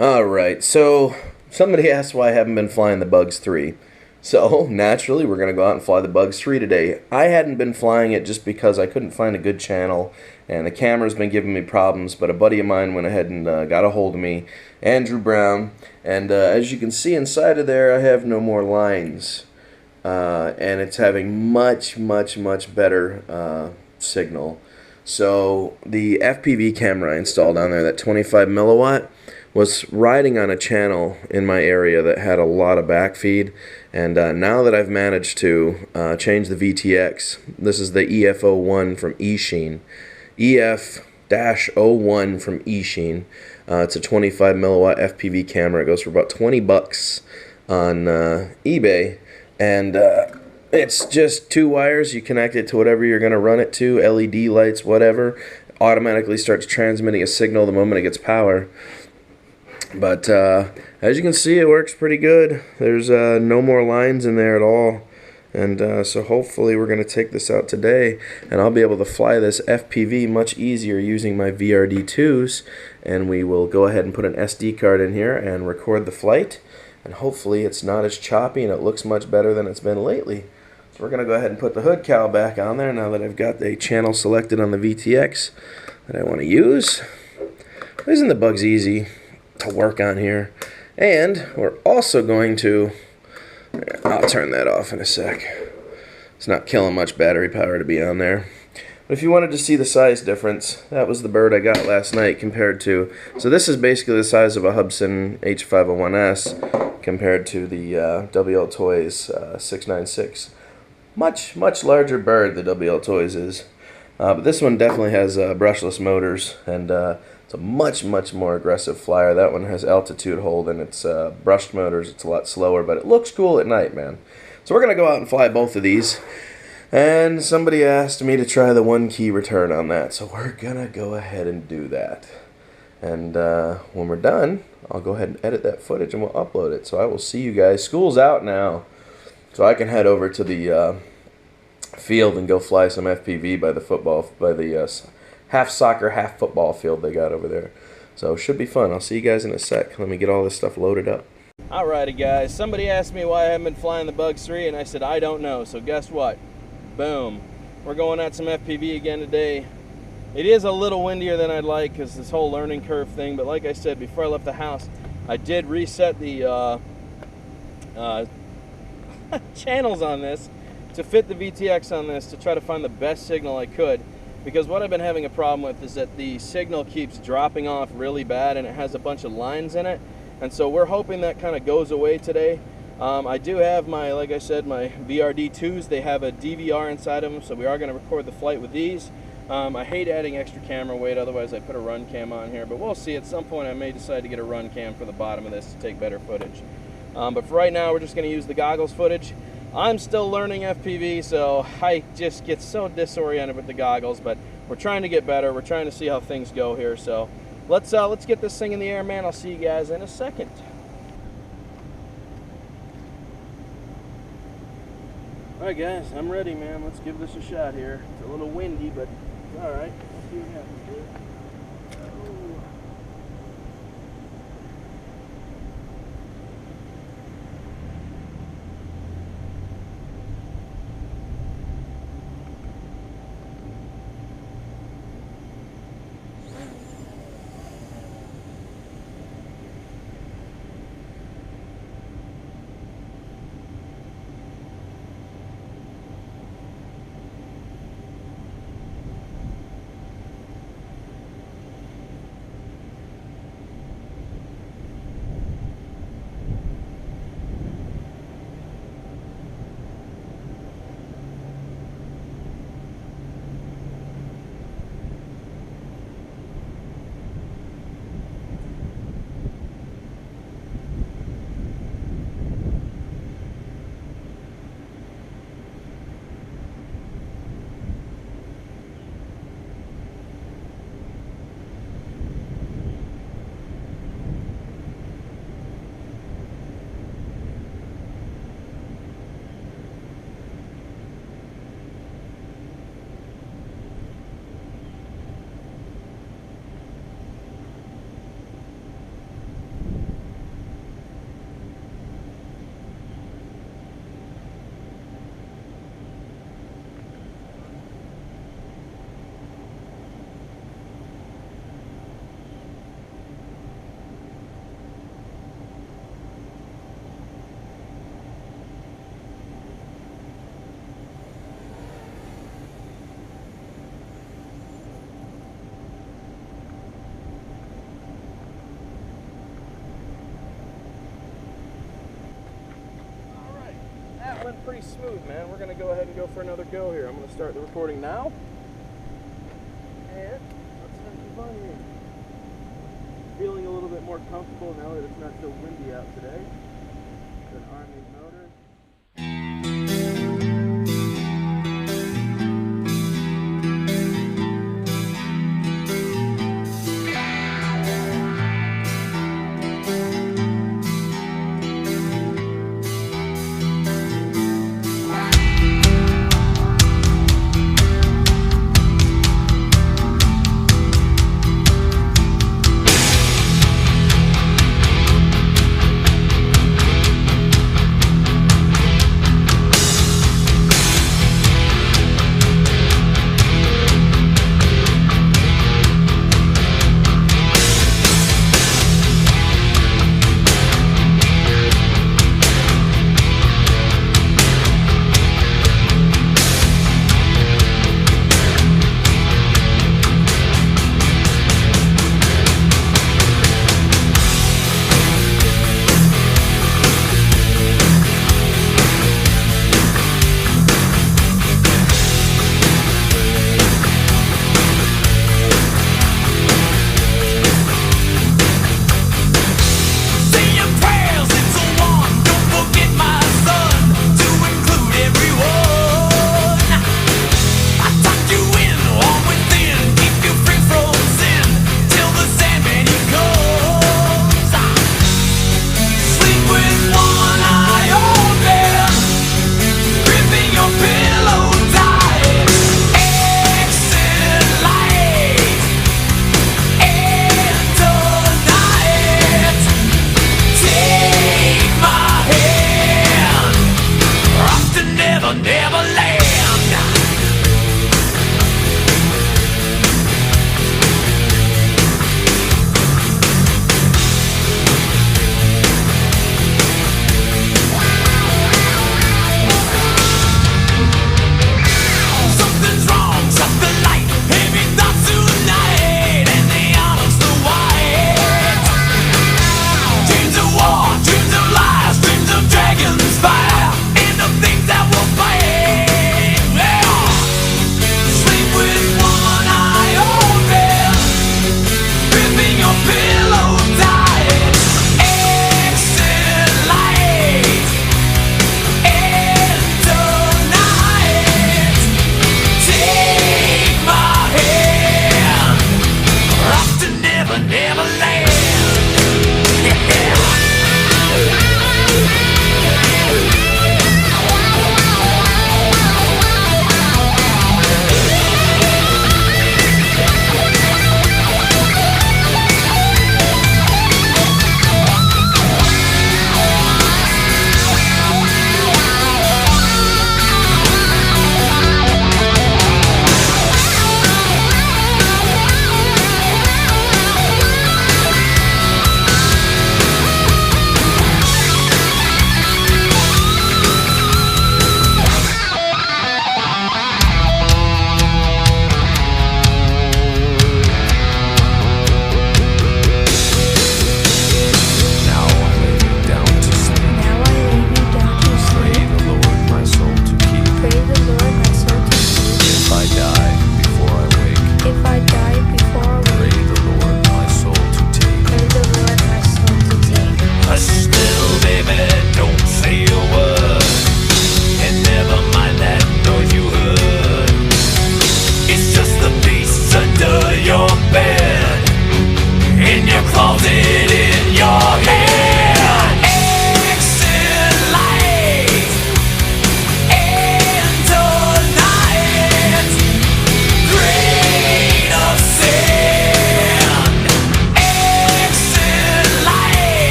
Alright, so somebody asked why I haven't been flying the Bugs 3. So, naturally, we're going to go out and fly the Bugs 3 today. I hadn't been flying it just because I couldn't find a good channel, and the camera's been giving me problems, but a buddy of mine went ahead and got a hold of me, Andrew Brown, and as you can see inside of there, I have no more lines, and it's having much better signal. So, the FPV camera I installed on there, that 25 milliwatt, was riding on a channel in my area that had a lot of backfeed, and now that I've managed to change the VTX, this is the EF01 from eSheen, EF-01 from eSheen. It's a 25 milliwatt FPV camera. It goes for about 20 bucks on eBay, and it's just two wires. You connect it to whatever you're going to run it to, LED lights, whatever. Automatically starts transmitting a signal the moment it gets power. But as you can see, it works pretty good. There's no more lines in there at all. And so hopefully we're going to take this out today, and I'll be able to fly this FPV much easier using my VRD2s. And we will go ahead and put an SD card in here and record the flight. And hopefully it's not as choppy and it looks much better than it's been lately. So we're going to go ahead and put the hood cowl back on there now that I've got the channel selected on the VTX that I want to use. Isn't the Bugs easy to work on here? And we're also going to, I'll turn that off in a sec. It's not killing much battery power to be on there. But if you wanted to see the size difference, that was the bird I got last night compared to, so this is basically the size of a Hubsan H501S compared to the WL Toys 696. Much larger bird the WL Toys is. But this one definitely has brushless motors, and it's a much more aggressive flyer. That one has altitude hold, and it's brushed motors. It's a lot slower, but it looks cool at night, man. So we're going to go out and fly both of these. And somebody asked me to try the one key return on that, so we're going to go ahead and do that. And when we're done, I'll go ahead and edit that footage and we'll upload it. So I will see you guys. School's out now, so I can head over to the field and go fly some FPV by the half soccer, half football field they got over there. So it should be fun. I'll see you guys in a sec. Let me get all this stuff loaded up. Alrighty guys, somebody asked me why I haven't been flying the Bugs 3, and I said I don't know. So guess what? Boom. We're going at some FPV again today. It is a little windier than I'd like because this whole learning curve thing, but like I said, before I left the house, I did reset the channels on this to fit the VTX on this to try to find the best signal I could, because what I've been having a problem with is that the signal keeps dropping off really bad and it has a bunch of lines in it, and so we're hoping that kind of goes away today. I do have my, like I said, my VRD2s. They have a DVR inside of them, so we are going to record the flight with these. I hate adding extra camera weight, otherwise I put a run cam on here, but we'll see. At some point I may decide to get a run cam for the bottom of this to take better footage. But for right now, we're just going to use the goggles footage. I'm still learning FPV, so I just get so disoriented with the goggles, but we're trying to get better. We're trying to see how things go here. So let's get this thing in the air, man. I'll see you guys in a second. Alright guys, I'm ready, man. Let's give this a shot here. It's a little windy, but it's alright. Let's see what happens here. pretty smooth, man. We're gonna go ahead and go for another go here. I'm gonna start the recording now. And let's have some fun here. Feeling a little bit more comfortable now that it's not so windy out today. Good arm these motors.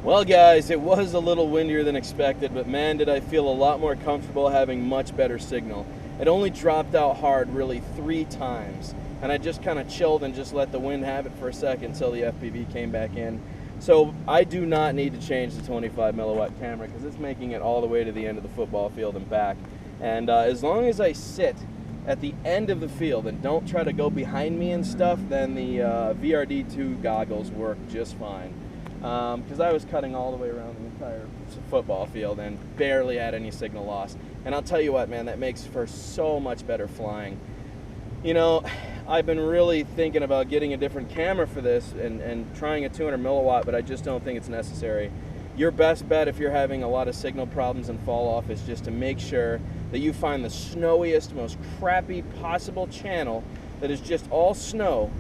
Well guys, it was a little windier than expected, but man did I feel a lot more comfortable having much better signal. It only dropped out hard really 3 times, and I just kind of chilled and just let the wind have it for a second until the FPV came back in. So I do not need to change the 25 milliwatt camera because it's making it all the way to the end of the football field and back. And as long as I sit at the end of the field and don't try to go behind me and stuff, then the VRD2 goggles work just fine. Because I was cutting all the way around the entire football field and barely had any signal loss. And I'll tell you what, man, that makes for so much better flying. You know, I've been really thinking about getting a different camera for this and trying a 200 milliwatt, but I just don't think it's necessary. Your best bet if you're having a lot of signal problems and fall off is just to make sure that you find the snowiest, most crappy possible channel that is just all snow,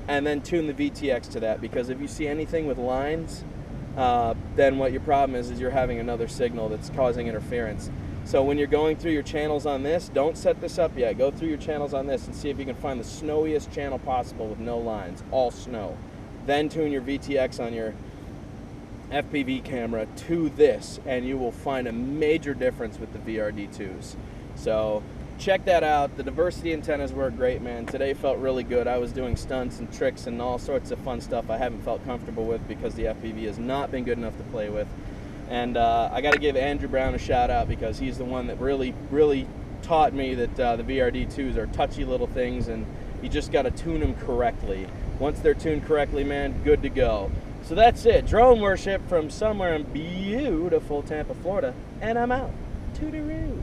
and then tune the VTX to that, because if you see anything with lines, then what your problem is you're having another signal that's causing interference. So when you're going through your channels on this, don't set this up yet. Go through your channels on this and see if you can find the snowiest channel possible with no lines, all snow. Then tune your VTX on your FPV camera to this, and you will find a major difference with the VRD2s. So check that out. The diversity antennas work great, man. Today felt really good. I was doing stunts and tricks and all sorts of fun stuff I haven't felt comfortable with because the FPV has not been good enough to play with. And I got to give Andrew Brown a shout out because he's the one that really taught me that the VRD2s are touchy little things, and you just got to tune them correctly. Once they're tuned correctly, man, good to go. So that's it. Drone worship from somewhere in beautiful Tampa, Florida, and I'm out. Toodaloo.